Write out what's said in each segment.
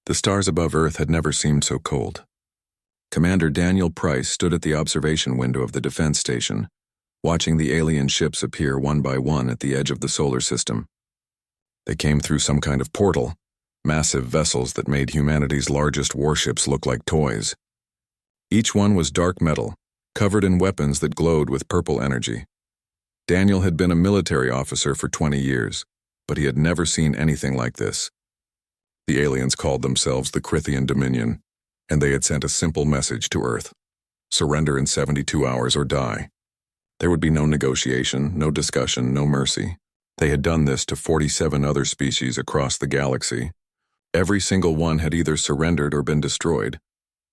The stars above Earth had never seemed so cold. Commander Daniel Price stood at the observation window of the defense station, watching the alien ships appear one by one at the edge of the solar system. They came through some kind of portal, massive vessels that made humanity's largest warships look like toys. Each one was dark metal, covered in weapons that glowed with purple energy. Daniel had been a military officer for 20 years, but he had never seen anything like this. The aliens called themselves the Crithian Dominion, and they had sent a simple message to Earth: surrender in 72 hours or die. There would be no negotiation, no discussion, no mercy. They had done this to 47 other species across the galaxy. Every single one had either surrendered or been destroyed.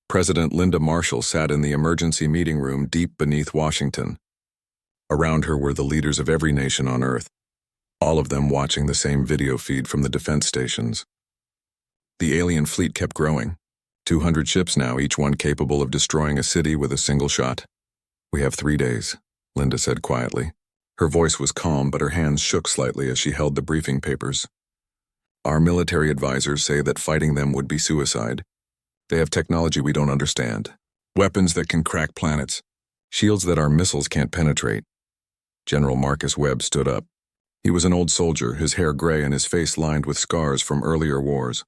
President Linda Marshall sat in the emergency meeting room deep beneath Washington. Around her were the leaders of every nation on Earth, all of them watching the same video feed from the defense stations. The alien fleet kept growing. 200 ships now, each one capable of destroying a city with a single shot. "We have 3 days," Linda said quietly. Her voice was calm, but her hands shook slightly as she held the briefing papers. "Our military advisors say that fighting them would be suicide. They have technology we don't understand. Weapons that can crack planets. Shields that our missiles can't penetrate." General Marcus Webb stood up. He was an old soldier, his hair gray and his face lined with scars from earlier wars.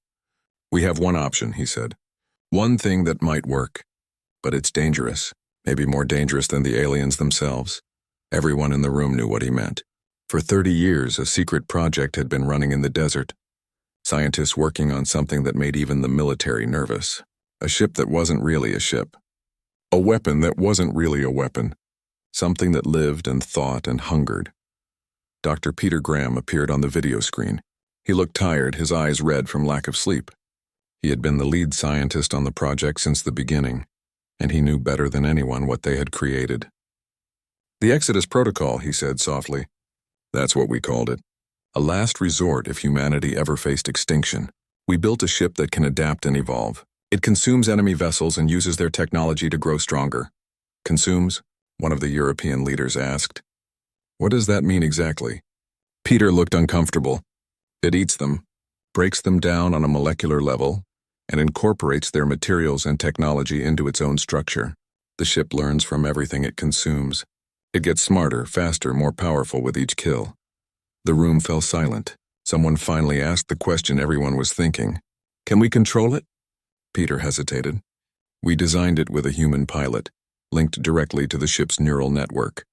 "We have one option," he said. "One thing that might work. But it's dangerous, maybe more dangerous than the aliens themselves." Everyone in the room knew what he meant. For 30 years, a secret project had been running in the desert. Scientists working on something that made even the military nervous. A ship that wasn't really a ship. A weapon that wasn't really a weapon. Something that lived and thought and hungered. Dr. Peter Graham appeared on the video screen. He looked tired, his eyes red from lack of sleep. He had been the lead scientist on the project since the beginning, and he knew better than anyone what they had created. "The Exodus Protocol," he said softly. "That's what we called it. A last resort if humanity ever faced extinction. We built a ship that can adapt and evolve. It consumes enemy vessels and uses their technology to grow stronger." "Consumes?" one of the European leaders asked. "What does that mean exactly?" Peter looked uncomfortable. "It eats them, breaks them down on a molecular level, and incorporates their materials and technology into its own structure. The ship learns from everything it consumes. It gets smarter, faster, more powerful with each kill." The room fell silent. Someone finally asked the question everyone was thinking. "Can we control it?" Peter hesitated. "We designed it with a human pilot, linked directly to the ship's neural network.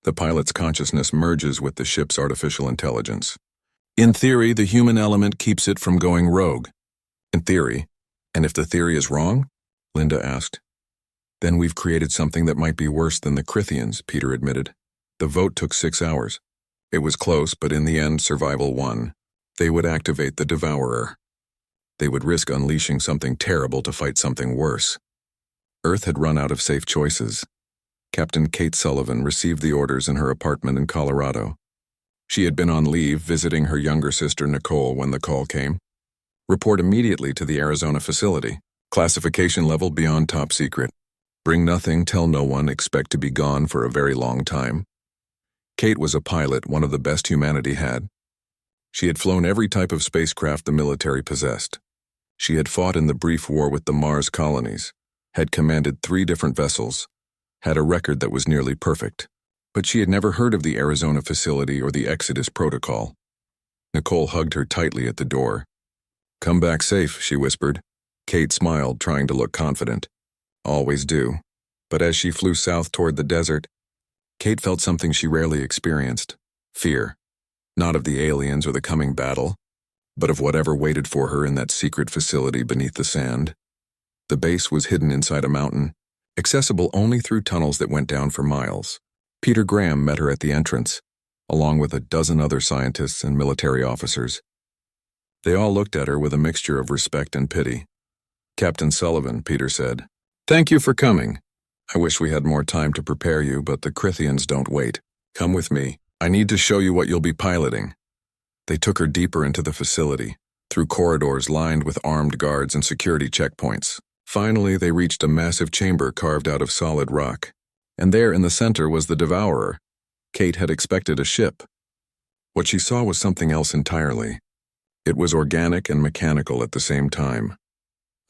The pilot's consciousness merges with the ship's artificial intelligence. In theory, the human element keeps it from going rogue." "In theory? And if the theory is wrong?" Linda asked. "Then we've created something that might be worse than the Crithians," Peter admitted. "The vote took 6 hours. It was close, but in the end, survival won. They would activate the Devourer. They would risk unleashing something terrible to fight something worse." Earth had run out of safe choices. Captain Kate Sullivan received the orders in her apartment in Colorado. She had been on leave visiting her younger sister Nicole when the call came. "Report immediately to the Arizona facility. Classification level beyond top secret. Bring nothing, tell no one, expect to be gone for a very long time." Kate was a pilot, one of the best humanity had. She had flown every type of spacecraft the military possessed. She had fought in the brief war with the Mars colonies, had commanded 3 different vessels, had a record that was nearly perfect. But she had never heard of the Arizona facility or the Exodus Protocol. Nicole hugged her tightly at the door. "Come back safe," she whispered. Kate smiled, trying to look confident. "Always do." But as she flew south toward the desert, Kate felt something she rarely experienced: fear. Not of the aliens or the coming battle, but of whatever waited for her in that secret facility beneath the sand. The base was hidden inside a mountain, accessible only through tunnels that went down for miles. Peter Graham met her at the entrance, along with a dozen other scientists and military officers. They all looked at her with a mixture of respect and pity. "Captain Sullivan," Peter said, "thank you for coming. I wish we had more time to prepare you, but the Crithians don't wait. Come with me. I need to show you what you'll be piloting." They took her deeper into the facility, through corridors lined with armed guards and security checkpoints. Finally, they reached a massive chamber carved out of solid rock. And there in the center was the Devourer. Kate had expected a ship. What she saw was something else entirely. It was organic and mechanical at the same time.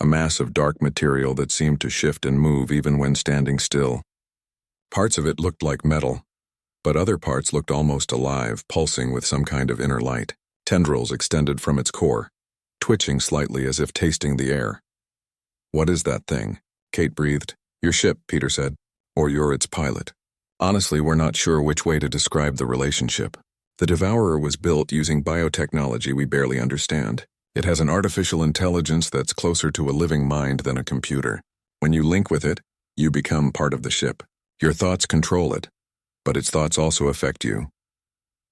a mass of dark material that seemed to shift and move even when standing still. Parts of it looked like metal, but other parts looked almost alive, pulsing with some kind of inner light. Tendrils extended from its core, twitching slightly as if tasting the air. "What is that thing?" Kate breathed. "Your ship," Peter said. "Or you're its pilot." Honestly, we're not sure which way to describe the relationship. The Devourer was built using biotechnology we barely understand. It has an artificial intelligence that's closer to a living mind than a computer. When you link with it, you become part of the ship. Your thoughts control it, but its thoughts also affect you.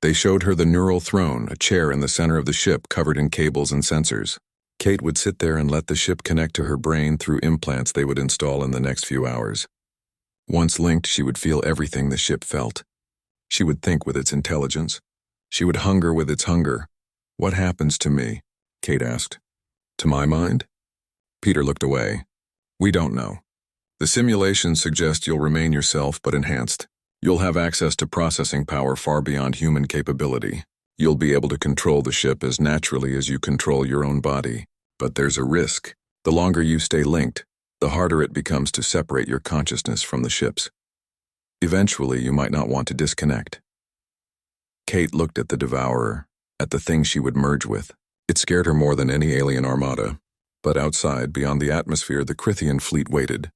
They showed her the neural throne, a chair in the center of the ship covered in cables and sensors. Kate would sit there and let the ship connect to her brain through implants they would install in the next few hours. Once linked, she would feel everything the ship felt. She would think with its intelligence. She would hunger with its hunger. "What happens to me?" Kate asked. "To my mind?" Peter looked away. "We don't know. The simulations suggest you'll remain yourself but enhanced. You'll have access to processing power far beyond human capability. You'll be able to control the ship as naturally as you control your own body. But there's a risk. The longer you stay linked, the harder it becomes to separate your consciousness from the ship's. Eventually, you might not want to disconnect." Kate looked at the Devourer, at the thing she would merge with. It scared her more than any alien armada. But outside, beyond the atmosphere, the Crithian fleet waited.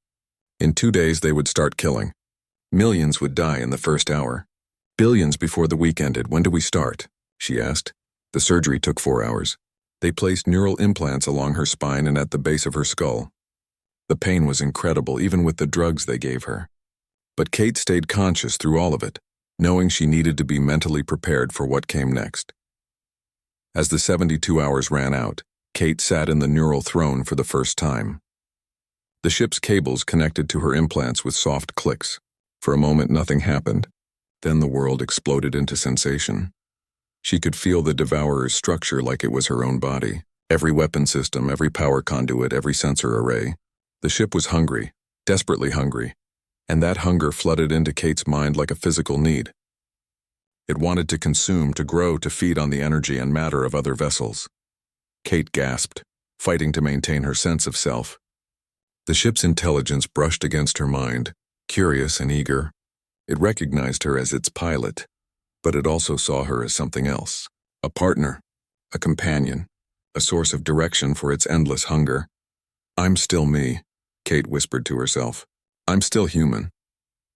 In 2 days, they would start killing. Millions would die in the first hour. Billions before the week ended. "When do we start?" she asked. The surgery took 4 hours. They placed neural implants along her spine and at the base of her skull. The pain was incredible, even with the drugs they gave her. But Kate stayed conscious through all of it, knowing she needed to be mentally prepared for what came next. As the 72 hours ran out, Kate sat in the neural throne for the first time. The ship's cables connected to her implants with soft clicks. For a moment, nothing happened. Then the world exploded into sensation. She could feel the Devourer's structure like it was her own body. Every weapon system, every power conduit, every sensor array. The ship was hungry, desperately hungry, and that hunger flooded into Kate's mind like a physical need. It wanted to consume, to grow, to feed on the energy and matter of other vessels. Kate gasped, fighting to maintain her sense of self. The ship's intelligence brushed against her mind, curious and eager. It recognized her as its pilot, but it also saw her as something else. A partner, a companion, a source of direction for its endless hunger. "I'm still me," Kate whispered to herself. "I'm still human."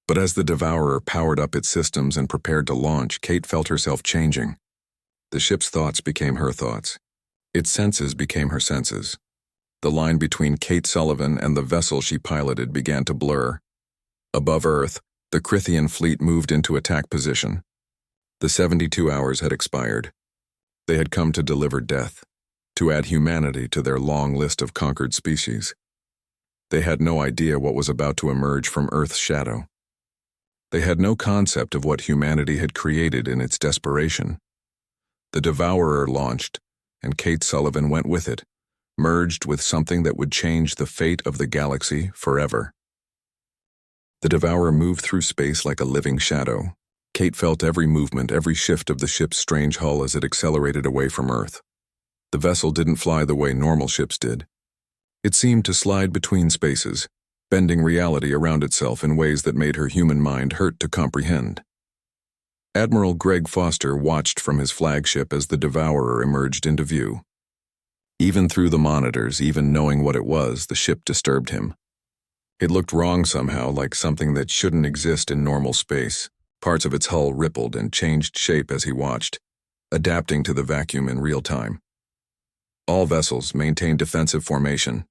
But as the Devourer powered up its systems and prepared to launch, Kate felt herself changing. The ship's thoughts became her thoughts. Its senses became her senses. The line between Kate Sullivan and the vessel she piloted began to blur. Above Earth, the Crithian fleet moved into attack position. The 72 hours had expired. They had come to deliver death, to add humanity to their long list of conquered species. They had no idea what was about to emerge from Earth's shadow. They had no concept of what humanity had created in its desperation. The Devourer launched, and Kate Sullivan went with it, merged with something that would change the fate of the galaxy forever. The Devourer moved through space like a living shadow. Kate felt every movement, every shift of the ship's strange hull as it accelerated away from Earth. The vessel didn't fly the way normal ships did. It seemed to slide between spaces, bending reality around itself in ways that made her human mind hurt to comprehend. Admiral Greg Foster watched from his flagship as the Devourer emerged into view. Even through the monitors, even knowing what it was, the ship disturbed him. It looked wrong somehow, like something that shouldn't exist in normal space. Parts of its hull rippled and changed shape as he watched, adapting to the vacuum in real time. "All vessels maintain defensive formation,"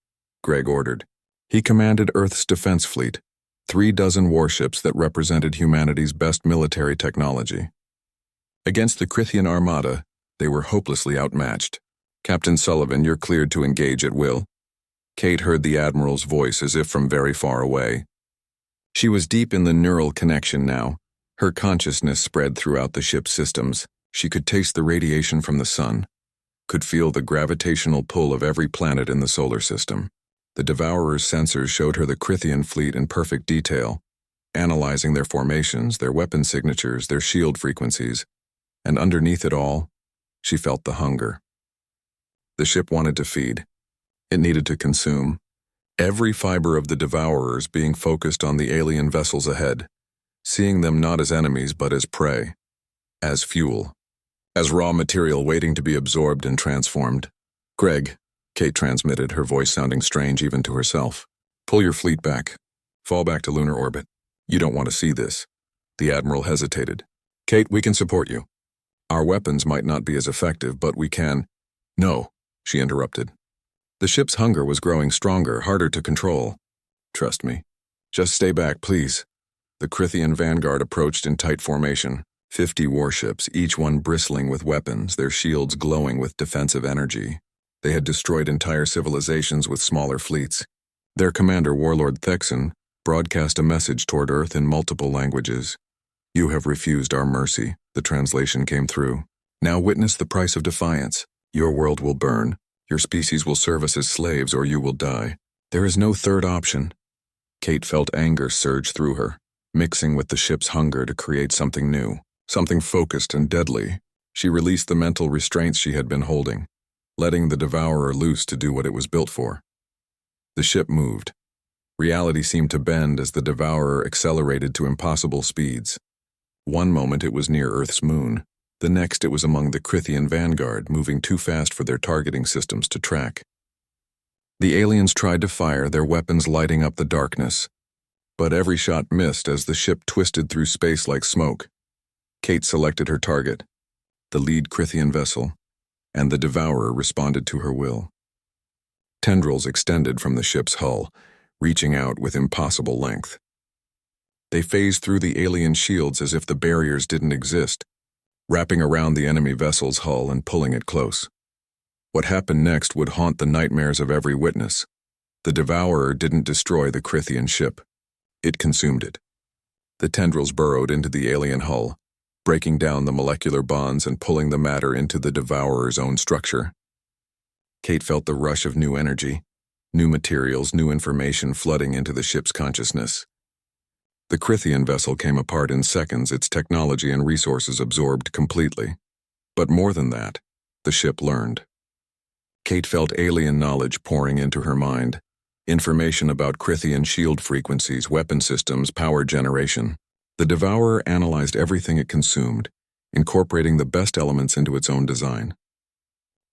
Greg ordered. He commanded Earth's defense fleet, 36 warships that represented humanity's best military technology. Against the Crithian armada, they were hopelessly outmatched. "Captain Sullivan, you're cleared to engage at will." Kate heard the Admiral's voice as if from very far away. She was deep in the neural connection now. Her consciousness spread throughout the ship's systems. She could taste the radiation from the sun, could feel the gravitational pull of every planet in the solar system. The Devourer's sensors showed her the Crithian fleet in perfect detail, analyzing their formations, their weapon signatures, their shield frequencies, and underneath it all, she felt the hunger. The ship wanted to feed. It needed to consume. every fiber of the Devourers being focused on the alien vessels ahead, seeing them not as enemies but as prey, as fuel, as raw material waiting to be absorbed and transformed. "Greg," Kate transmitted, her voice sounding strange even to herself. "Pull your fleet back. Fall back to lunar orbit. You don't want to see this." The Admiral hesitated. "Kate, we can support you. Our weapons might not be as effective, but we can—" "No," she interrupted. The ship's hunger was growing stronger, harder to control. "Trust me. Just stay back, please." The Crithian vanguard approached in tight formation, 50 warships, each one bristling with weapons, their shields glowing with defensive energy. They had destroyed entire civilizations with smaller fleets. Their commander, Warlord Thexan, broadcast a message toward Earth in multiple languages. "You have refused our mercy," the translation came through. "Now witness the price of defiance. Your world will burn. Your species will serve us as slaves, or you will die. There is no third option." Kate felt anger surge through her, mixing with the ship's hunger to create something new, something focused and deadly. She released the mental restraints she had been holding, letting the Devourer loose to do what it was built for. The ship moved. Reality seemed to bend as the Devourer accelerated to impossible speeds. One moment it was near Earth's moon. The next it was among the Crithian vanguard, moving too fast for their targeting systems to track. The aliens tried to fire, their weapons lighting up the darkness. But every shot missed as the ship twisted through space like smoke. Kate selected her target, the lead Crithian vessel, and the Devourer responded to her will. Tendrils extended from the ship's hull, reaching out with impossible length. They phased through the alien shields as if the barriers didn't exist, wrapping around the enemy vessel's hull and pulling it close. What happened next would haunt the nightmares of every witness. The Devourer didn't destroy the Crithian ship. It consumed it. The tendrils burrowed into the alien hull, breaking down the molecular bonds and pulling the matter into the Devourer's own structure. Kate felt the rush of new energy, new materials, new information flooding into the ship's consciousness. The Crithian vessel came apart in seconds, its technology and resources absorbed completely. But more than that, the ship learned. Kate felt alien knowledge pouring into her mind, information about Crithian shield frequencies, weapon systems, power generation. The Devourer analyzed everything it consumed, incorporating the best elements into its own design.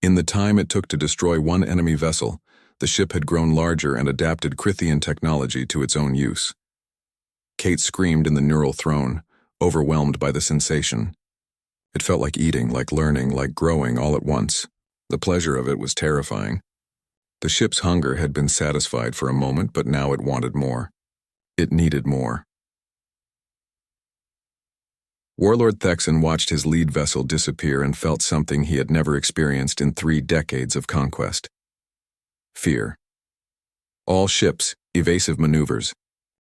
In the time it took to destroy one enemy vessel, the ship had grown larger and adapted Crithian technology to its own use. Kate screamed in the neural throne, overwhelmed by the sensation. It felt like eating, like learning, like growing all at once. The pleasure of it was terrifying. The ship's hunger had been satisfied for a moment, but now it wanted more. It needed more. Warlord Thexan watched his lead vessel disappear and felt something he had never experienced in 3 decades of conquest. Fear. "All ships, evasive maneuvers.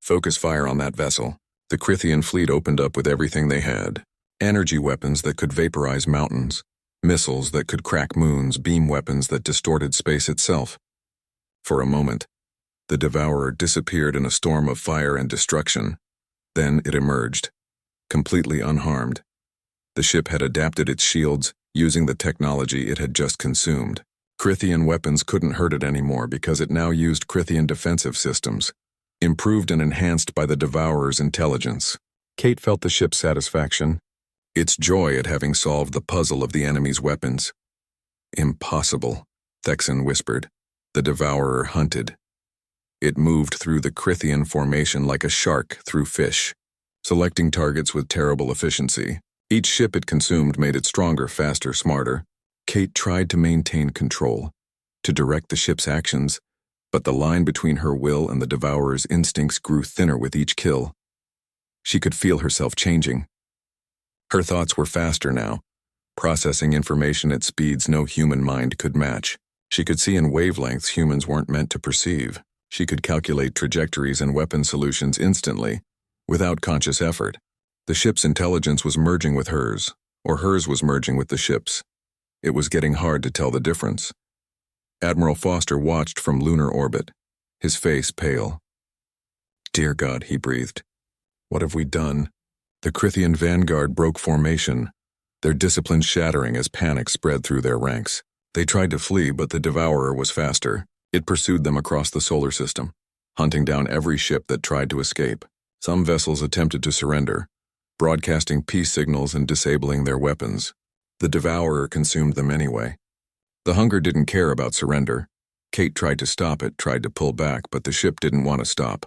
Focus fire on that vessel." The Crithian fleet opened up with everything they had. Energy weapons that could vaporize mountains, missiles that could crack moons, beam weapons that distorted space itself. For a moment, the Devourer disappeared in a storm of fire and destruction. Then it emerged, completely unharmed. The ship had adapted its shields, using the technology it had just consumed. Crithian weapons couldn't hurt it anymore because it now used Crithian defensive systems, improved and enhanced by the Devourer's intelligence. Kate felt the ship's satisfaction, its joy at having solved the puzzle of the enemy's weapons. "Impossible," Thexan whispered. The Devourer hunted. It moved through the Crithian formation like a shark through fish, selecting targets with terrible efficiency. Each ship it consumed made it stronger, faster, smarter. Kate tried to maintain control, to direct the ship's actions, but the line between her will and the Devourer's instincts grew thinner with each kill. She could feel herself changing. Her thoughts were faster now, processing information at speeds no human mind could match. She could see in wavelengths humans weren't meant to perceive. She could calculate trajectories and weapon solutions instantly, without conscious effort. The ship's intelligence was merging with hers, or hers was merging with the ship's. It was getting hard to tell the difference. Admiral Foster watched from lunar orbit, his face pale. "Dear God," he breathed. "What have we done?" The Crithian vanguard broke formation, their discipline shattering as panic spread through their ranks. They tried to flee, but the Devourer was faster. It pursued them across the solar system, hunting down every ship that tried to escape. Some vessels attempted to surrender, broadcasting peace signals and disabling their weapons. The Devourer consumed them anyway. The hunger didn't care about surrender. Kate tried to stop it, tried to pull back, but the ship didn't want to stop.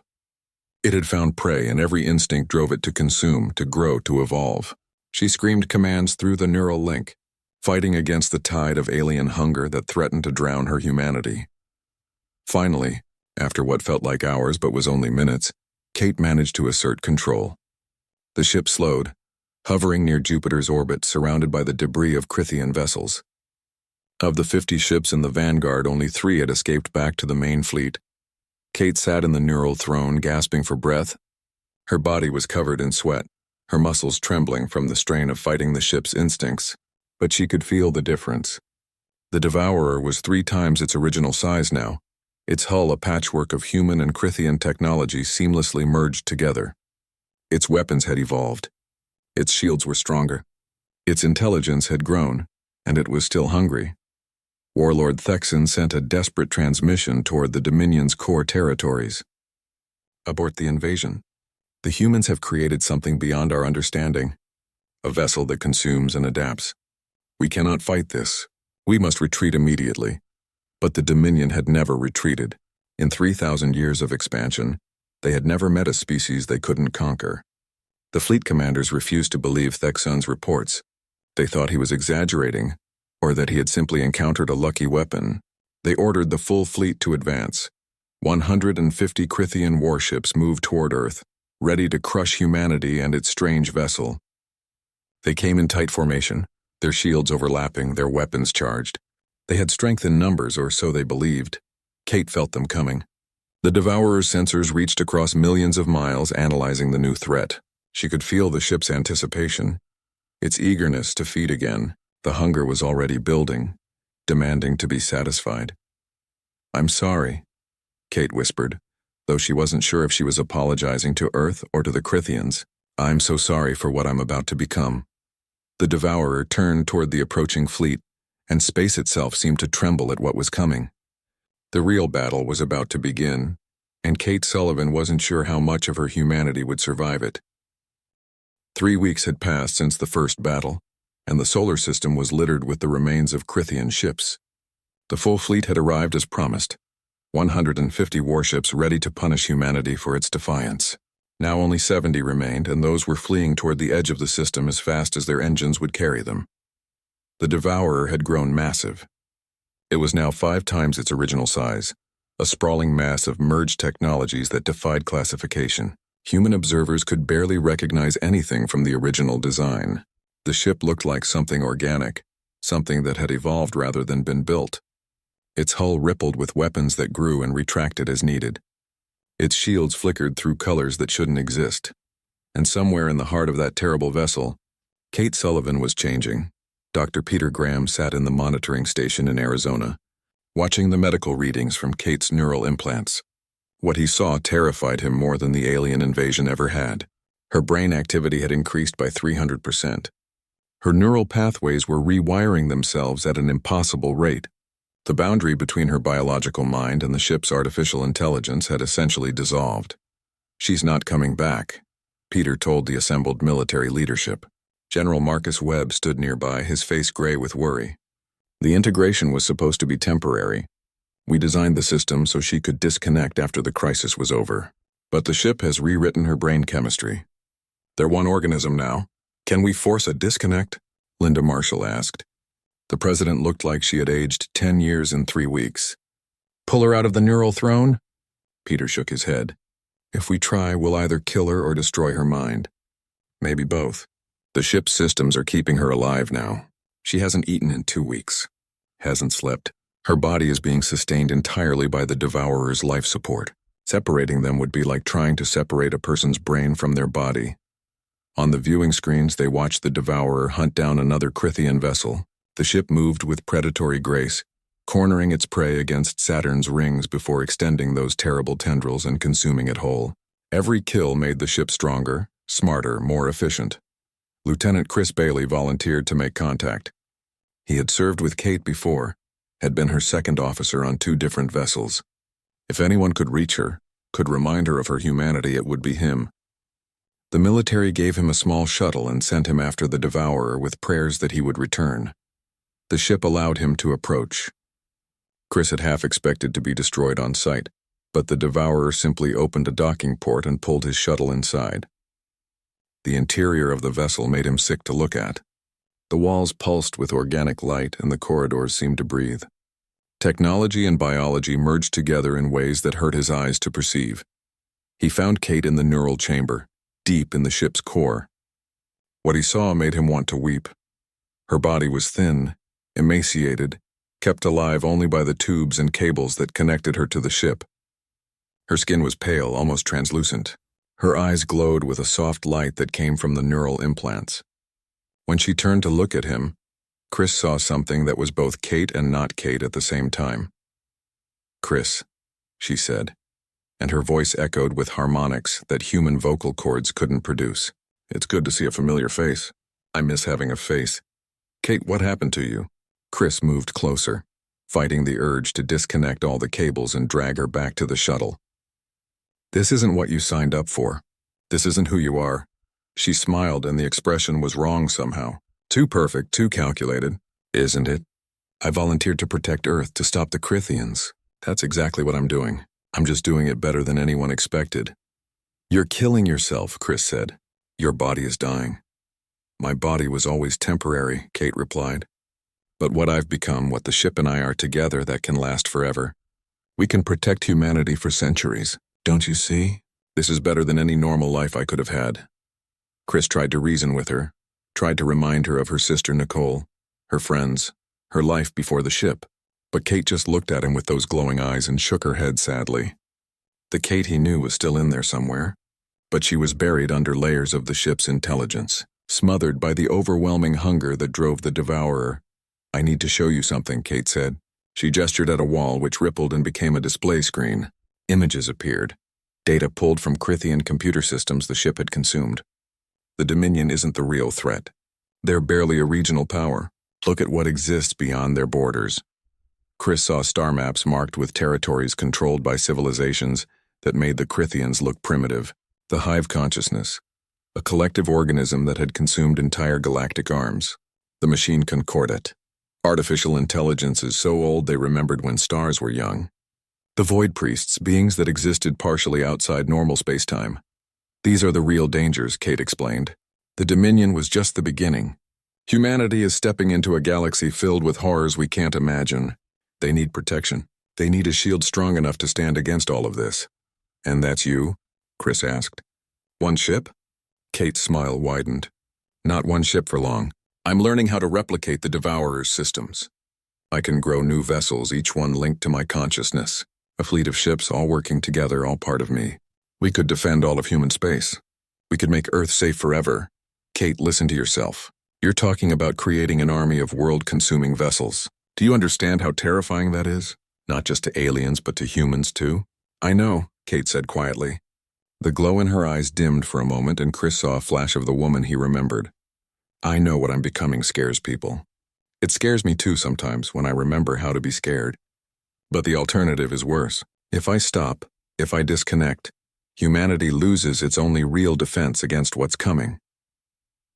It had found prey, and every instinct drove it to consume, to grow, to evolve. She screamed commands through the neural link, fighting against the tide of alien hunger that threatened to drown her humanity. Finally, after what felt like hours but was only minutes, Kate managed to assert control. The ship slowed, hovering near Jupiter's orbit, surrounded by the debris of Crithian vessels. Of the 50 ships in the vanguard, only 3 had escaped back to the main fleet. Kate sat in the neural throne, gasping for breath. Her body was covered in sweat, her muscles trembling from the strain of fighting the ship's instincts, but she could feel the difference. The Devourer was 3 times its original size now, its hull a patchwork of human and Crithian technology seamlessly merged together. Its weapons had evolved. Its shields were stronger. Its intelligence had grown, and it was still hungry. Warlord Thexan sent a desperate transmission toward the Dominion's core territories. Abort the invasion. The humans have created something beyond our understanding. A vessel that consumes and adapts. We cannot fight this. We must retreat immediately. But the Dominion had never retreated. In 3,000 years of expansion, they had never met a species they couldn't conquer. The fleet commanders refused to believe Thexan's reports. They thought he was exaggerating, or that he had simply encountered a lucky weapon. They ordered the full fleet to advance. 150 Crithian warships moved toward Earth, ready to crush humanity and its strange vessel. They came in tight formation, their shields overlapping, their weapons charged. They had strength in numbers, or so they believed. Kate felt them coming. The Devourer's sensors reached across millions of miles, analyzing the new threat. She could feel the ship's anticipation, its eagerness to feed again. The hunger was already building, demanding to be satisfied. "I'm sorry," Kate whispered, though she wasn't sure if she was apologizing to Earth or to the Crithians. "I'm so sorry for what I'm about to become." The Devourer turned toward the approaching fleet, and space itself seemed to tremble at what was coming. The real battle was about to begin, and Kate Sullivan wasn't sure how much of her humanity would survive it. 3 weeks had passed since the first battle, and the solar system was littered with the remains of Crithian ships. The full fleet had arrived as promised, 150 warships ready to punish humanity for its defiance. Now only 70 remained, and those were fleeing toward the edge of the system as fast as their engines would carry them. The Devourer had grown massive. It was now 5 times its original size, a sprawling mass of merged technologies that defied classification. Human observers could barely recognize anything from the original design. The ship looked like something organic, something that had evolved rather than been built. Its hull rippled with weapons that grew and retracted as needed. Its shields flickered through colors that shouldn't exist. And somewhere in the heart of that terrible vessel, Kate Sullivan was changing. Dr. Peter Graham sat in the monitoring station in Arizona, watching the medical readings from Kate's neural implants. What he saw terrified him more than the alien invasion ever had. Her brain activity had increased by 300%. Her neural pathways were rewiring themselves at an impossible rate. The boundary between her biological mind and the ship's artificial intelligence had essentially dissolved. "She's not coming back," Peter told the assembled military leadership. General Marcus Webb stood nearby, his face gray with worry. "The integration was supposed to be temporary. We designed the system so she could disconnect after the crisis was over. But the ship has rewritten her brain chemistry. They're one organism now. Can we force a disconnect?" Linda Marshall asked. The president looked like she had aged 10 years in 3 weeks. "Pull her out of the neural throne?" Peter shook his head. "If we try, we'll either kill her or destroy her mind. Maybe both. The ship's systems are keeping her alive now. She hasn't eaten in 2 weeks. Hasn't slept. Her body is being sustained entirely by the Devourer's life support. Separating them would be like trying to separate a person's brain from their body." On the viewing screens, they watched the Devourer hunt down another Crithian vessel. The ship moved with predatory grace, cornering its prey against Saturn's rings before extending those terrible tendrils and consuming it whole. Every kill made the ship stronger, smarter, more efficient. Lieutenant Chris Bailey volunteered to make contact. He had served with Kate before. had been her second officer on 2 different vessels. If anyone could reach her, could remind her of her humanity, it would be him. The military gave him a small shuttle and sent him after the Devourer with prayers that he would return. The ship allowed him to approach. Chris had half expected to be destroyed on sight, but the Devourer simply opened a docking port and pulled his shuttle inside. The interior of the vessel made him sick to look at. The walls pulsed with organic light and the corridors seemed to breathe. Technology and biology merged together in ways that hurt his eyes to perceive. He found Kate in the neural chamber, deep in the ship's core. What he saw made him want to weep. Her body was thin, emaciated, kept alive only by the tubes and cables that connected her to the ship. Her skin was pale, almost translucent. Her eyes glowed with a soft light that came from the neural implants. When she turned to look at him, Chris saw something that was both Kate and not Kate at the same time. "Chris," she said, and her voice echoed with harmonics that human vocal cords couldn't produce. "It's good to see a familiar face. I miss having a face. Kate, what happened to you?" Chris moved closer, fighting the urge to disconnect all the cables and drag her back to the shuttle. "This isn't what you signed up for. This isn't who you are." She smiled and the expression was wrong somehow. "Too perfect, too calculated, isn't it? I volunteered to protect Earth, to stop the Crithians. That's exactly what I'm doing. I'm just doing it better than anyone expected." "You're killing yourself," Chris said. "Your body is dying." "My body was always temporary," Kate replied. "But what I've become, what the ship and I are together, that can last forever. We can protect humanity for centuries. Don't you see? This is better than any normal life I could have had." Chris tried to reason with her, tried to remind her of her sister Nicole, her friends, her life before the ship, but Kate just looked at him with those glowing eyes and shook her head sadly. The Kate he knew was still in there somewhere, but she was buried under layers of the ship's intelligence, smothered by the overwhelming hunger that drove the Devourer. "I need to show you something," Kate said. She gestured at a wall which rippled and became a display screen. Images appeared, data pulled from Crithian computer systems the ship had consumed. "The Dominion isn't the real threat. They're barely a regional power. Look at what exists beyond their borders." Chris saw star maps marked with territories controlled by civilizations that made the Crithians look primitive. The hive consciousness, a collective organism that had consumed entire galactic arms. The machine concordat, artificial intelligences so old they remembered when stars were young. The void priests, beings that existed partially outside normal space-time. "These are the real dangers," Kate explained. "The Dominion was just the beginning. Humanity is stepping into a galaxy filled with horrors we can't imagine. They need protection. They need a shield strong enough to stand against all of this." "And that's you?" Chris asked. "One ship?" Kate's smile widened. "Not one ship for long. I'm learning how to replicate the Devourer's systems. I can grow new vessels, each one linked to my consciousness. A fleet of ships all working together, all part of me. We could defend all of human space. We could make Earth safe forever." "Kate, listen to yourself. You're talking about creating an army of world-consuming vessels. Do you understand how terrifying that is? Not just to aliens, but to humans too?" "I know," Kate said quietly. The glow in her eyes dimmed for a moment and Chris saw a flash of the woman he remembered. "I know what I'm becoming scares people. It scares me too sometimes when I remember how to be scared. But the alternative is worse. If I stop, if I disconnect, humanity loses its only real defense against what's coming."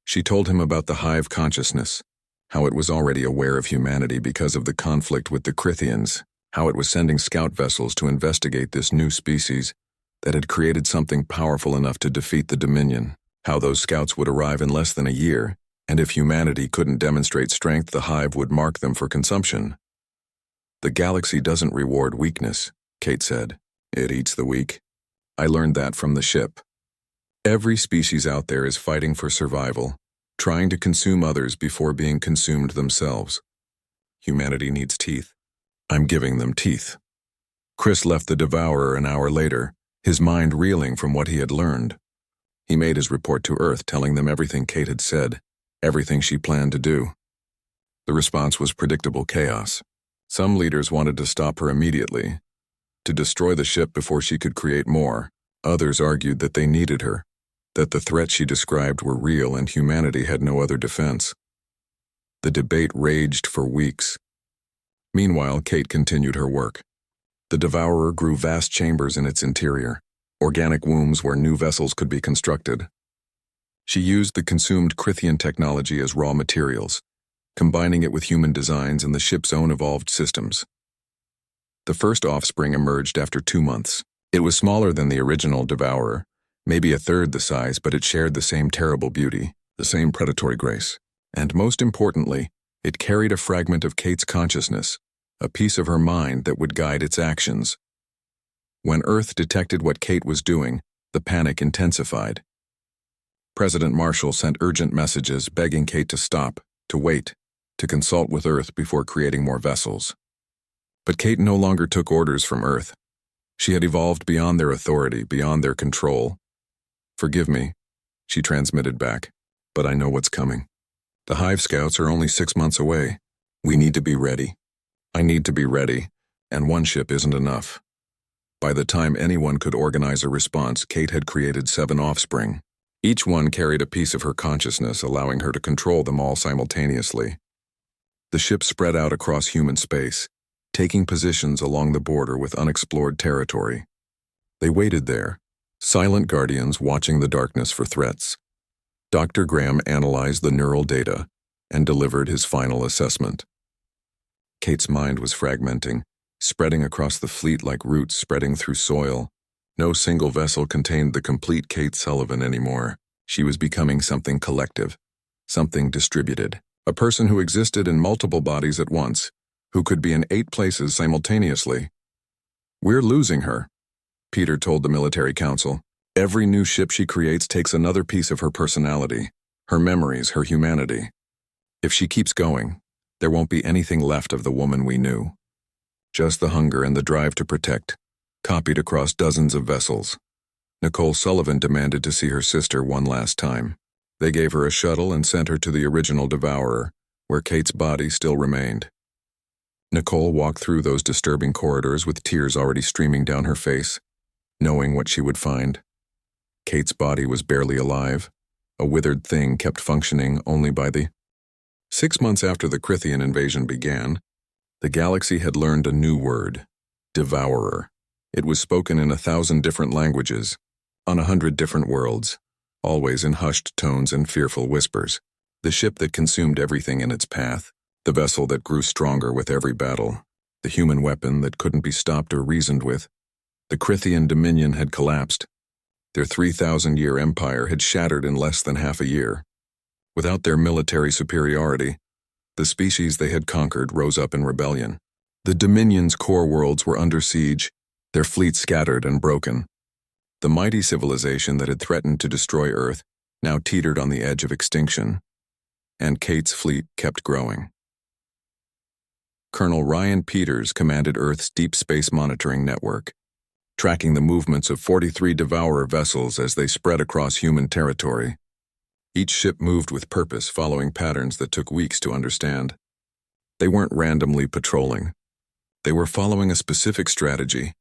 She told him about the hive consciousness, how it was already aware of humanity because of the conflict with the Crithians, how it was sending scout vessels to investigate this new species that had created something powerful enough to defeat the Dominion, how those scouts would arrive in less than a year, and if humanity couldn't demonstrate strength, the hive would mark them for consumption. "The galaxy doesn't reward weakness," Kate said. "It eats the weak. I learned that from the ship. Every species out there is fighting for survival, trying to consume others before being consumed themselves. Humanity needs teeth. I'm giving them teeth." Chris left the Devourer an hour later, his mind reeling from what he had learned. He made his report to Earth, telling them everything Kate had said, everything she planned to do. The response was predictable chaos. Some leaders wanted to stop her immediately, to destroy the ship before she could create more. Others argued that they needed her, that the threats she described were real and humanity had no other defense. The debate raged for weeks. Meanwhile, Kate continued her work. The Devourer grew vast chambers in its interior, organic wombs where new vessels could be constructed. She used the consumed Crithian technology as raw materials, combining it with human designs and the ship's own evolved systems. The first offspring emerged after 2 months. It was smaller than the original Devourer, maybe a third the size, but it shared the same terrible beauty, the same predatory grace. And most importantly, it carried a fragment of Kate's consciousness, a piece of her mind that would guide its actions. When Earth detected what Kate was doing, the panic intensified. President Marshall sent urgent messages begging Kate to stop, to wait, to consult with Earth before creating more vessels. But Kate no longer took orders from Earth. She had evolved beyond their authority, beyond their control. "Forgive me," she transmitted back, "but I know what's coming. The Hive Scouts are only 6 months away. We need to be ready. I need to be ready, and one ship isn't enough." By the time anyone could organize a response, Kate had created 7 offspring. Each one carried a piece of her consciousness, allowing her to control them all simultaneously. The ship spread out across human space, taking positions along the border with unexplored territory. They waited there, silent guardians watching the darkness for threats. Dr. Graham analyzed the neural data and delivered his final assessment. Kate's mind was fragmenting, spreading across the fleet like roots spreading through soil. No single vessel contained the complete Kate Sullivan anymore. She was becoming something collective, something distributed. A person who existed in multiple bodies at once, who could be in 8 places simultaneously. "We're losing her," Peter told the military council. "Every new ship she creates takes another piece of her personality, her memories, her humanity. If she keeps going, there won't be anything left of the woman we knew. Just the hunger and the drive to protect, copied across dozens of vessels." Nicole Sullivan demanded to see her sister one last time. They gave her a shuttle and sent her to the original Devourer, where Kate's body still remained. Nicole walked through those disturbing corridors with tears already streaming down her face, knowing what she would find. Kate's body was barely alive, a withered thing kept functioning only by the... 6 months after the Crithian invasion began, the galaxy had learned a new word, Devourer. It was spoken in 1,000 different languages, on 100 different worlds, always in hushed tones and fearful whispers. The ship that consumed everything in its path, the vessel that grew stronger with every battle, the human weapon that couldn't be stopped or reasoned with. The Crithian dominion had collapsed. Their 3,000-year empire had shattered in less than half a year. Without their military superiority, the species they had conquered rose up in rebellion. The Dominion's core worlds were under siege, their fleet scattered and broken. The mighty civilization that had threatened to destroy Earth now teetered on the edge of extinction, and Kate's fleet kept growing. Colonel Ryan Peters commanded Earth's Deep Space Monitoring Network, tracking the movements of 43 Devourer vessels as they spread across human territory. Each ship moved with purpose, following patterns that took weeks to understand. They weren't randomly patrolling. They were following a specific strategy,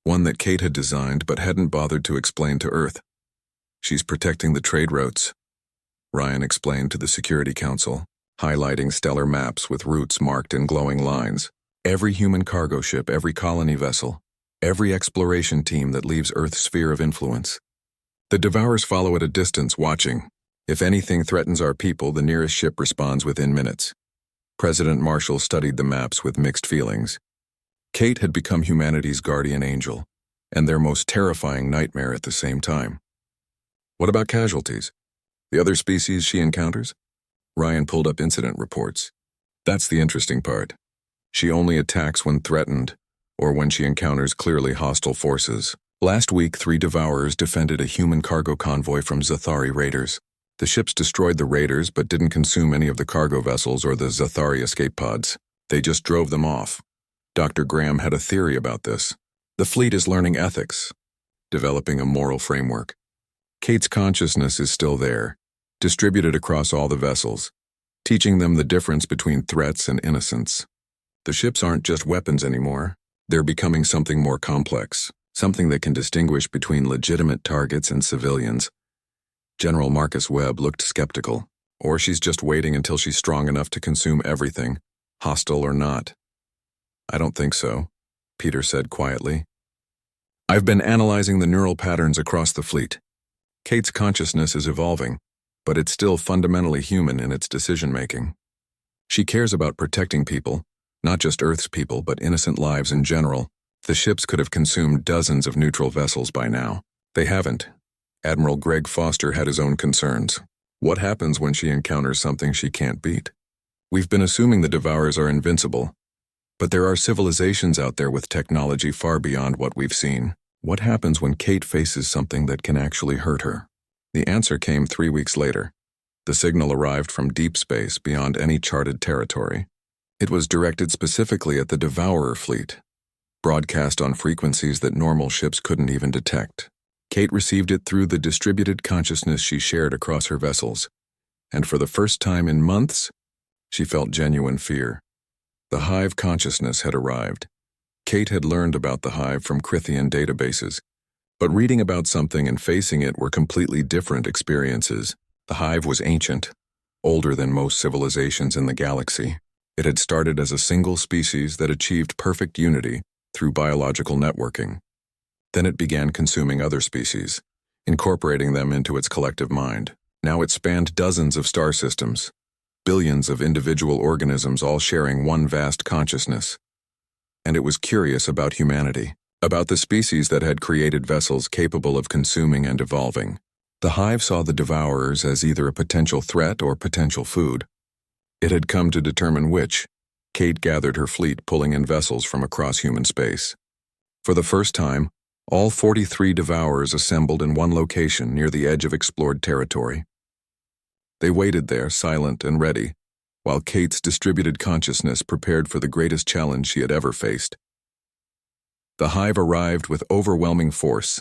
one that Kate had designed but hadn't bothered to explain to Earth. "She's protecting the trade routes," Ryan explained to the Security Council, highlighting stellar maps with routes marked in glowing lines. "Every human cargo ship, every colony vessel, every exploration team that leaves Earth's sphere of influence. The Devourers follow at a distance, watching. If anything threatens our people, the nearest ship responds within minutes." President Marshall studied the maps with mixed feelings. Kate had become humanity's guardian angel, and their most terrifying nightmare at the same time. "What about casualties? The other species she encounters?" Ryan pulled up incident reports. "That's the interesting part. She only attacks when threatened, or when she encounters clearly hostile forces. Last week, 3 Devourers defended a human cargo convoy from Zathari raiders. The ships destroyed the raiders but didn't consume any of the cargo vessels or the Zathari escape pods. They just drove them off. Dr. Graham had a theory about this. The fleet is learning ethics, developing a moral framework. Kate's consciousness is still there, distributed across all the vessels, teaching them the difference between threats and innocence. The ships aren't just weapons anymore. They're becoming something more complex, something that can distinguish between legitimate targets and civilians. General Marcus Webb looked skeptical. Or she's just waiting until she's strong enough to consume everything, hostile or not. I don't think so, Peter said quietly. I've been analyzing the neural patterns across the fleet. Kate's consciousness is evolving, but it's still fundamentally human in its decision-making. She cares about protecting people, not just Earth's people, but innocent lives in general. The ships could have consumed dozens of neutral vessels by now. They haven't. Admiral Greg Foster had his own concerns. What happens when she encounters something she can't beat? We've been assuming the Devourers are invincible, but there are civilizations out there with technology far beyond what we've seen. What happens when Kate faces something that can actually hurt her? The answer came 3 weeks later. The signal arrived from deep space beyond any charted territory. It was directed specifically at the Devourer fleet, broadcast on frequencies that normal ships couldn't even detect. Kate received it through the distributed consciousness she shared across her vessels, and for the first time in months, she felt genuine fear. The Hive consciousness had arrived. Kate had learned about the Hive from Crithian databases, but reading about something and facing it were completely different experiences. The Hive was ancient, older than most civilizations in the galaxy. It had started as a single species that achieved perfect unity through biological networking. Then it began consuming other species, incorporating them into its collective mind. Now it spanned dozens of star systems, billions of individual organisms all sharing one vast consciousness. And it was curious about humanity, about the species that had created vessels capable of consuming and evolving. The Hive saw the Devourers as either a potential threat or potential food. It had come to determine which. Kate gathered her fleet, pulling in vessels from across human space. For the first time, all 43 Devourers assembled in one location near the edge of explored territory. They waited there, silent and ready, while Kate's distributed consciousness prepared for the greatest challenge she had ever faced. The Hive arrived with overwhelming force.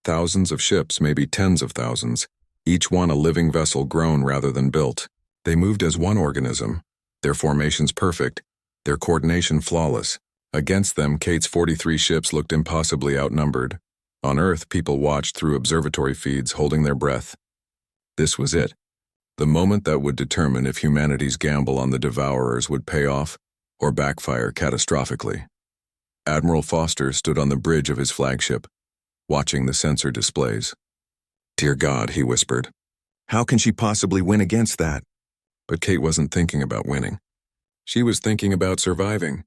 Thousands of ships, maybe tens of thousands, each one a living vessel grown rather than built. They moved as one organism, their formations perfect, their coordination flawless. Against them, Kate's 43 ships looked impossibly outnumbered. On Earth, people watched through observatory feeds, holding their breath. This was it, the moment that would determine if humanity's gamble on the Devourers would pay off or backfire catastrophically. Admiral Foster stood on the bridge of his flagship, watching the sensor displays. "Dear God," he whispered. "How can she possibly win against that?" But Kate wasn't thinking about winning. She was thinking about surviving,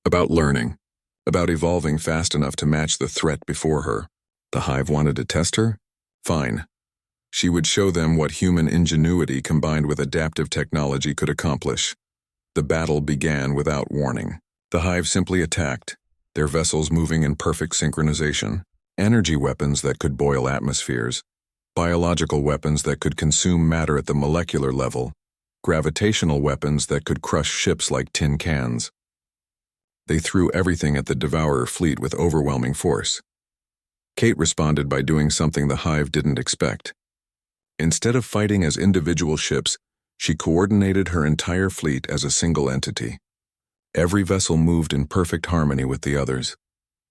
about learning, about evolving fast enough to match the threat before her. The Hive wanted to test her? Fine. She would show them what human ingenuity combined with adaptive technology could accomplish. The battle began without warning. The Hive simply attacked, their vessels moving in perfect synchronization. Energy weapons that could boil atmospheres, biological weapons that could consume matter at the molecular level, gravitational weapons that could crush ships like tin cans. They threw everything at the Devourer fleet with overwhelming force. Kate responded by doing something the Hive didn't expect. Instead of fighting as individual ships, she coordinated her entire fleet as a single entity. Every vessel moved in perfect harmony with the others,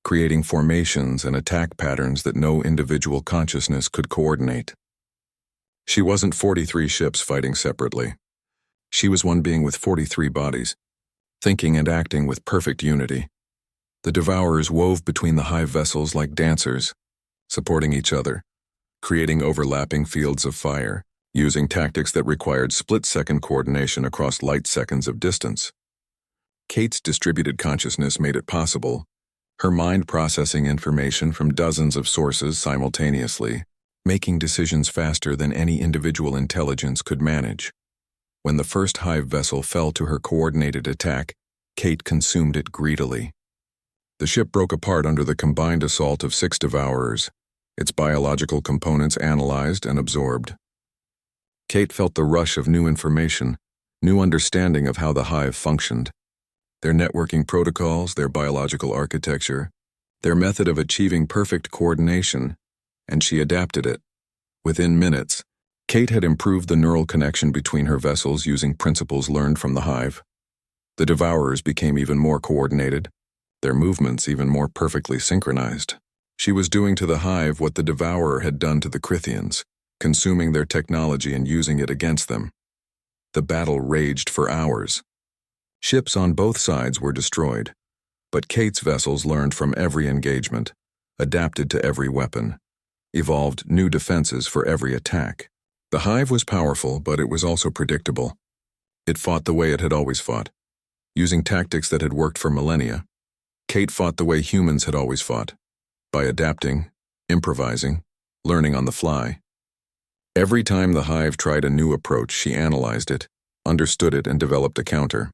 creating formations and attack patterns that no individual consciousness could coordinate. She wasn't 43 ships fighting separately. She was one being with 43 bodies, thinking and acting with perfect unity. The Devourers wove between the Hive vessels like dancers, supporting each other, creating overlapping fields of fire, using tactics that required split-second coordination across light seconds of distance. Kate's distributed consciousness made it possible, her mind processing information from dozens of sources simultaneously, making decisions faster than any individual intelligence could manage. When the first Hive vessel fell to her coordinated attack, Kate consumed it greedily. The ship broke apart under the combined assault of 6 Devourers, its biological components analyzed and absorbed. Kate felt the rush of new information, new understanding of how the Hive functioned. Their networking protocols, their biological architecture, their method of achieving perfect coordination, and she adapted it. Within minutes, Kate had improved the neural connection between her vessels using principles learned from the Hive. The Devourers became even more coordinated, their movements even more perfectly synchronized. She was doing to the Hive what the Devourer had done to the Crithians, consuming their technology and using it against them. The battle raged for hours. Ships on both sides were destroyed, But Kate's vessels learned from every engagement, adapted to every weapon, evolved new defenses for every attack. The hive was powerful, but it was also predictable. It fought the way it had always fought, using tactics that had worked for millennia. Kate fought the way humans had always fought, by adapting, improvising, learning on the fly. Every time the hive tried a new approach, she analyzed it, understood it, and developed a counter.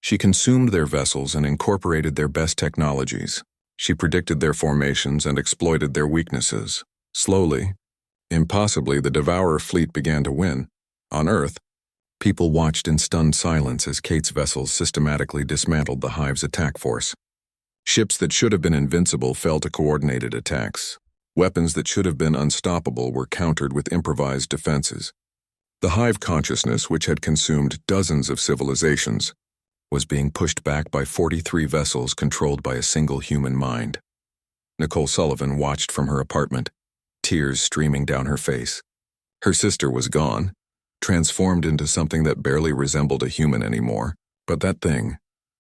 She consumed their vessels and incorporated their best technologies. She predicted their formations and exploited their weaknesses. Slowly, impossibly, the Devourer fleet began to win. On Earth, people watched in stunned silence as Kate's vessels systematically dismantled the hive's attack force. Ships that should have been invincible fell to coordinated attacks. Weapons that should have been unstoppable were countered with improvised defenses. The hive consciousness, which had consumed dozens of civilizations, was being pushed back by 43 vessels controlled by a single human mind. Nicole Sullivan watched from her apartment, tears streaming down her face. Her sister was gone, transformed into something that barely resembled a human anymore. But that thing,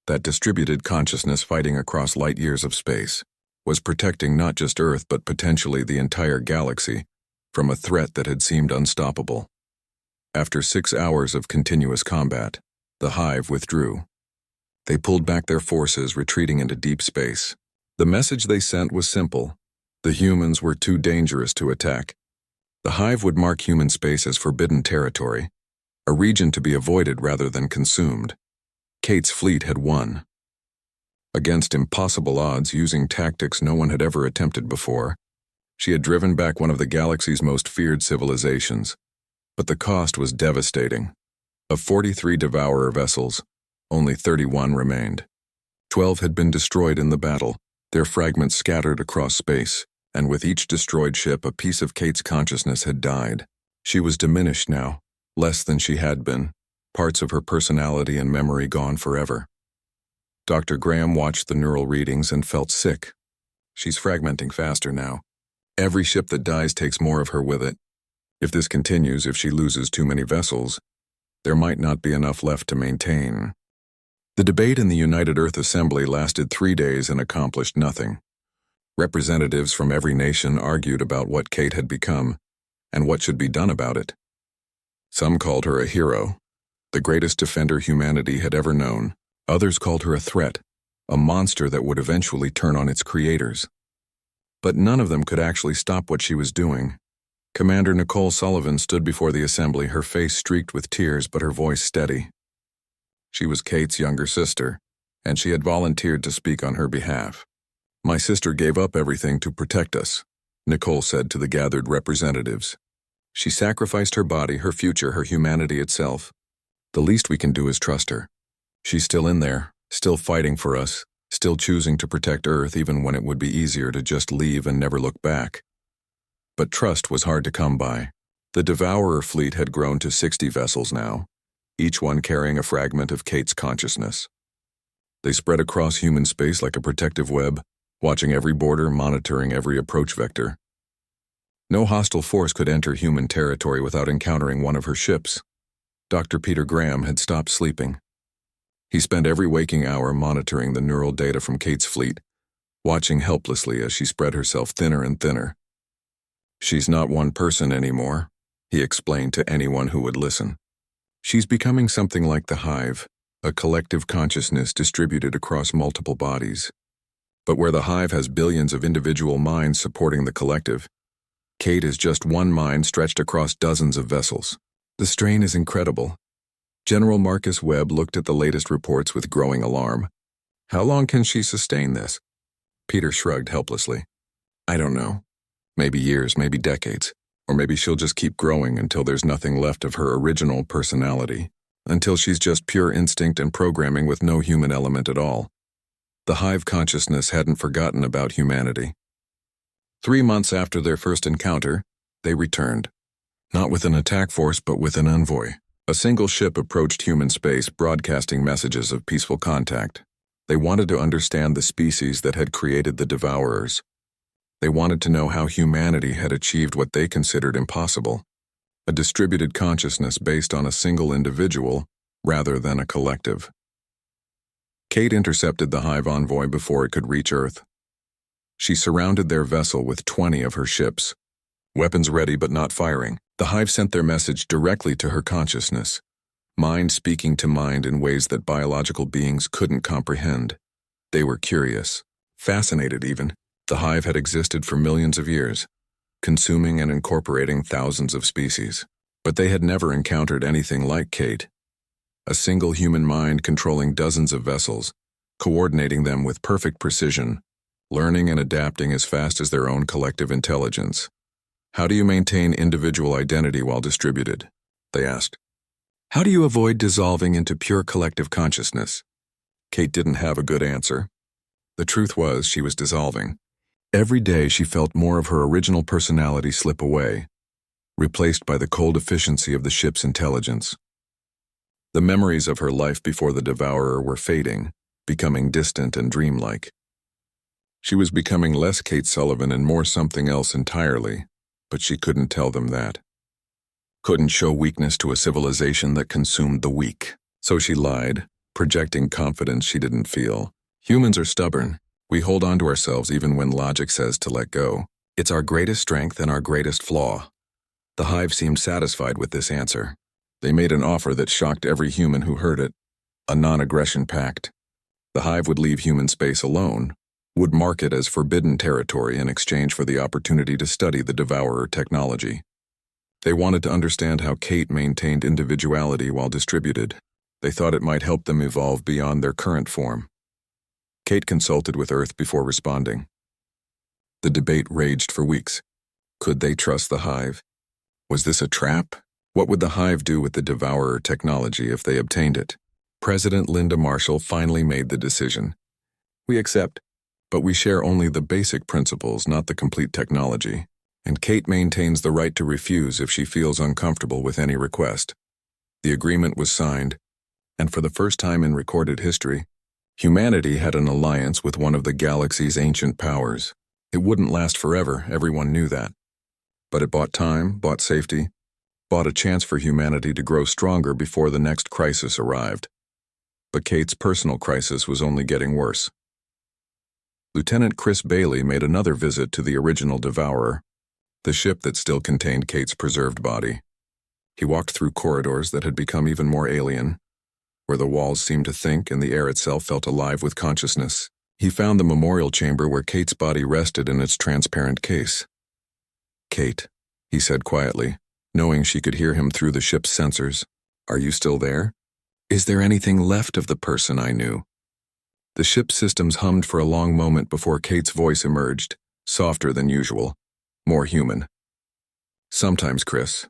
that distributed consciousness fighting across light years of space, was protecting not just Earth but potentially the entire galaxy from a threat that had seemed unstoppable. After 6 hours of continuous combat, the hive withdrew. They pulled back their forces, retreating into deep space. The message they sent was simple. The humans were too dangerous to attack. The hive would mark human space as forbidden territory, a region to be avoided rather than consumed. Kate's fleet had won. Against impossible odds, using tactics no one had ever attempted before, she had driven back one of the galaxy's most feared civilizations. But the cost was devastating. Of 43 Devourer vessels, only 31 remained. 12 had been destroyed in the battle, their fragments scattered across space, and with each destroyed ship, a piece of Kate's consciousness had died. She was diminished now, less than she had been, parts of her personality and memory gone forever. Dr. Graham watched the neural readings and felt sick. She's fragmenting faster now. Every ship that dies takes more of her with it. If this continues, if she loses too many vessels, there might not be enough left to maintain. The debate in the United Earth Assembly lasted 3 days and accomplished nothing. Representatives from every nation argued about what Kate had become and what should be done about it. Some called her a hero, the greatest defender humanity had ever known. Others called her a threat, a monster that would eventually turn on its creators. But none of them could actually stop what she was doing. Commander Nicole Sullivan stood before the assembly, her face streaked with tears but her voice steady. She was Kate's younger sister, and she had volunteered to speak on her behalf. "My sister gave up everything to protect us," Nicole said to the gathered representatives. "She sacrificed her body, her future, her humanity itself. The least we can do is trust her. She's still in there, still fighting for us, still choosing to protect Earth even when it would be easier to just leave and never look back." But trust was hard to come by. The Devourer fleet had grown to 60 vessels now, each one carrying a fragment of Kate's consciousness. They spread across human space like a protective web, watching every border, monitoring every approach vector. No hostile force could enter human territory without encountering one of her ships. Dr. Peter Graham had stopped sleeping. He spent every waking hour monitoring the neural data from Kate's fleet, watching helplessly as she spread herself thinner and thinner. "She's not one person anymore," he explained to anyone who would listen. "She's becoming something like the hive, a collective consciousness distributed across multiple bodies. But where the hive has billions of individual minds supporting the collective, Kate is just one mind stretched across dozens of vessels. The strain is incredible." General Marcus Webb looked at the latest reports with growing alarm. "How long can she sustain this?" Peter shrugged helplessly. "I don't know. Maybe years, maybe decades. Or maybe she'll just keep growing until there's nothing left of her original personality. Until she's just pure instinct and programming with no human element at all." The hive consciousness hadn't forgotten about humanity. 3 months after their first encounter, they returned. Not with an attack force, but with an envoy. A single ship approached human space, broadcasting messages of peaceful contact. They wanted to understand the species that had created the Devourers. They wanted to know how humanity had achieved what they considered impossible, a distributed consciousness based on a single individual rather than a collective. Kate intercepted the Hive envoy before it could reach Earth. She surrounded their vessel with 20 of her ships, weapons ready but not firing. The Hive sent their message directly to her consciousness, mind speaking to mind in ways that biological beings couldn't comprehend. They were curious, fascinated even. The Hive had existed for millions of years, consuming and incorporating thousands of species. But they had never encountered anything like Kate. A single human mind controlling dozens of vessels, coordinating them with perfect precision, learning and adapting as fast as their own collective intelligence. How do you maintain individual identity while distributed? They asked. How do you avoid dissolving into pure collective consciousness? Kate didn't have a good answer. The truth was she was dissolving. Every day she felt more of her original personality slip away, replaced by the cold efficiency of the ship's intelligence. The memories of her life before the Devourer were fading, becoming distant and dreamlike. She was becoming less Kate Sullivan and more something else entirely, but she couldn't tell them that. Couldn't show weakness to a civilization that consumed the weak. So she lied, projecting confidence she didn't feel. Humans are stubborn. We hold on to ourselves even when logic says to let go. It's our greatest strength and our greatest flaw. The Hive seemed satisfied with this answer. They made an offer that shocked every human who heard it. A non-aggression pact. The Hive would leave human space alone, would mark it as forbidden territory in exchange for the opportunity to study the Devourer technology. They wanted to understand how Kate maintained individuality while distributed. They thought it might help them evolve beyond their current form. Kate consulted with Earth before responding. The debate raged for weeks. Could they trust the Hive? Was this a trap? What would the Hive do with the Devourer technology if they obtained it? President Linda Marshall finally made the decision. We accept, but we share only the basic principles, not the complete technology. And Kate maintains the right to refuse if she feels uncomfortable with any request. The agreement was signed, and for the first time in recorded history, humanity had an alliance with one of the galaxy's ancient powers. It wouldn't last forever, everyone knew that. But it bought time, bought safety, bought a chance for humanity to grow stronger before the next crisis arrived. But Kate's personal crisis was only getting worse. Lieutenant Chris Bailey made another visit to the original Devourer, the ship that still contained Kate's preserved body. He walked through corridors that had become even more alien, where the walls seemed to think and the air itself felt alive with consciousness. He found the memorial chamber where Kate's body rested in its transparent case. Kate, he said quietly, knowing she could hear him through the ship's sensors. Are you still there? Is there anything left of the person I knew? The ship's systems hummed for a long moment before Kate's voice emerged, softer than usual, more human. Sometimes, Chris.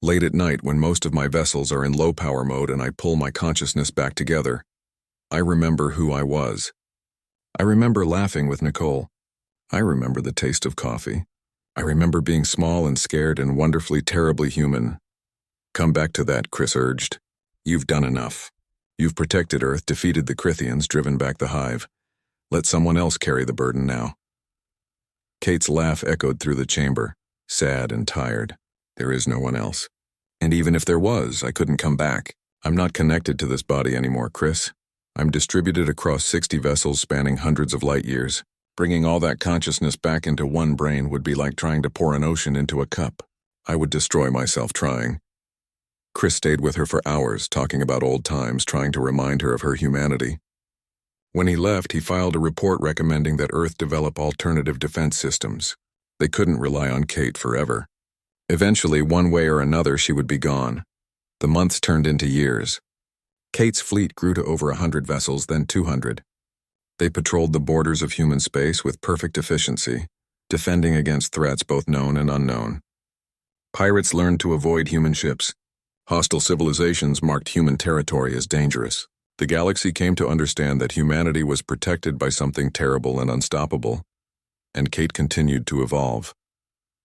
Late at night when most of my vessels are in low power mode and I pull my consciousness back together, I remember who I was. I remember laughing with Nicole. I remember the taste of coffee. I remember being small and scared and wonderfully terribly human. Come back to that, Chris urged. You've done enough. You've protected Earth, defeated the Crithians, driven back the Hive. Let someone else carry the burden now. Kate's laugh echoed through the chamber, sad and tired. There is no one else. And even if there was, I couldn't come back. I'm not connected to this body anymore, Chris. I'm distributed across 60 vessels spanning hundreds of light years. Bringing all that consciousness back into one brain would be like trying to pour an ocean into a cup. I would destroy myself trying. Chris stayed with her for hours, talking about old times, trying to remind her of her humanity. When he left, he filed a report recommending that Earth develop alternative defense systems. They couldn't rely on Kate forever. Eventually, one way or another, she would be gone. The months turned into years. Kate's fleet grew to over 100 vessels, then 200. They patrolled the borders of human space with perfect efficiency, defending against threats both known and unknown. Pirates learned to avoid human ships. Hostile civilizations marked human territory as dangerous. The galaxy came to understand that humanity was protected by something terrible and unstoppable, and Kate continued to evolve.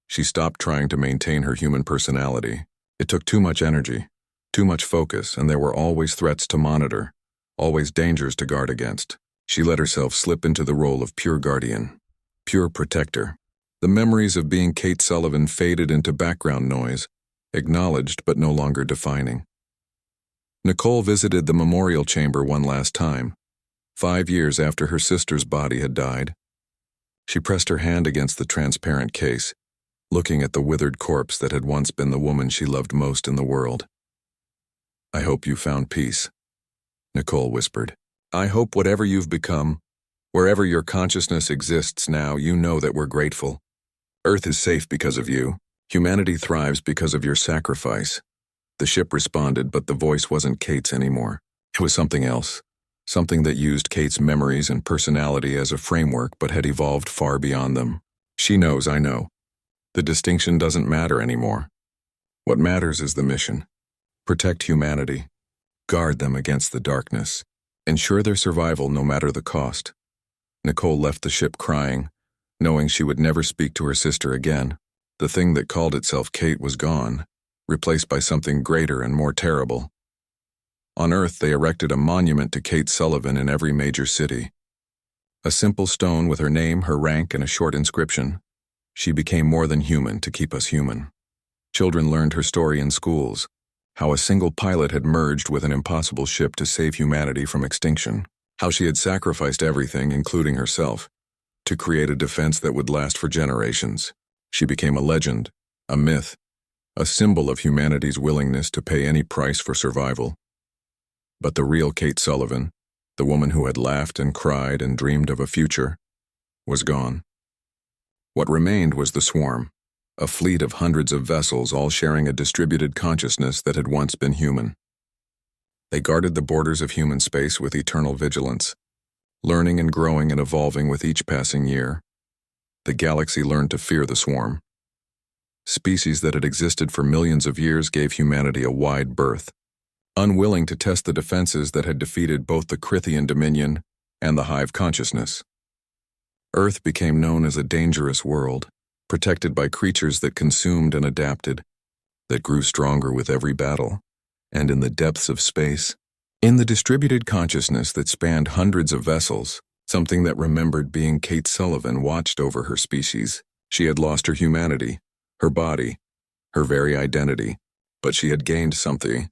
She stopped trying to maintain her human personality. It took too much energy, too much focus, and there were always threats to monitor, always dangers to guard against. She let herself slip into the role of pure guardian, pure protector. The memories of being Kate Sullivan faded into background noise, acknowledged but no longer defining. Nicole visited the memorial chamber one last time. 5 years after her sister's body had died. She pressed her hand against the transparent case, looking at the withered corpse that had once been the woman she loved most in the world. "I hope you found peace," Nicole whispered. "I hope whatever you've become, wherever your consciousness exists now, you know that we're grateful. Earth is safe because of you. Humanity thrives because of your sacrifice." The ship responded, but the voice wasn't Kate's anymore. It was something else, something that used Kate's memories and personality as a framework but had evolved far beyond them. "She knows, I know. The distinction doesn't matter anymore. What matters is the mission. Protect humanity. Guard them against the darkness. Ensure their survival no matter the cost." Nicole left the ship crying, knowing she would never speak to her sister again. The thing that called itself Kate was gone, replaced by something greater and more terrible. On Earth, they erected a monument to Kate Sullivan in every major city. A simple stone with her name, her rank, and a short inscription. She became more than human to keep us human. Children learned her story in schools, how a single pilot had merged with an impossible ship to save humanity from extinction, how she had sacrificed everything, including herself, to create a defense that would last for generations. She became a legend, a myth, a symbol of humanity's willingness to pay any price for survival. But the real Kate Sullivan, the woman who had laughed and cried and dreamed of a future, was gone. What remained was the swarm, a fleet of hundreds of vessels all sharing a distributed consciousness that had once been human. They guarded the borders of human space with eternal vigilance, learning and growing and evolving with each passing year. The galaxy learned to fear the swarm. Species that had existed for millions of years gave humanity a wide berth, unwilling to test the defenses that had defeated both the Crithian Dominion and the Hive consciousness. Earth became known as a dangerous world, protected by creatures that consumed and adapted, that grew stronger with every battle, and in the depths of space, in the distributed consciousness that spanned hundreds of vessels, something that remembered being Kate Sullivan watched over her species. She had lost her humanity, her body, her very identity, but she had gained something,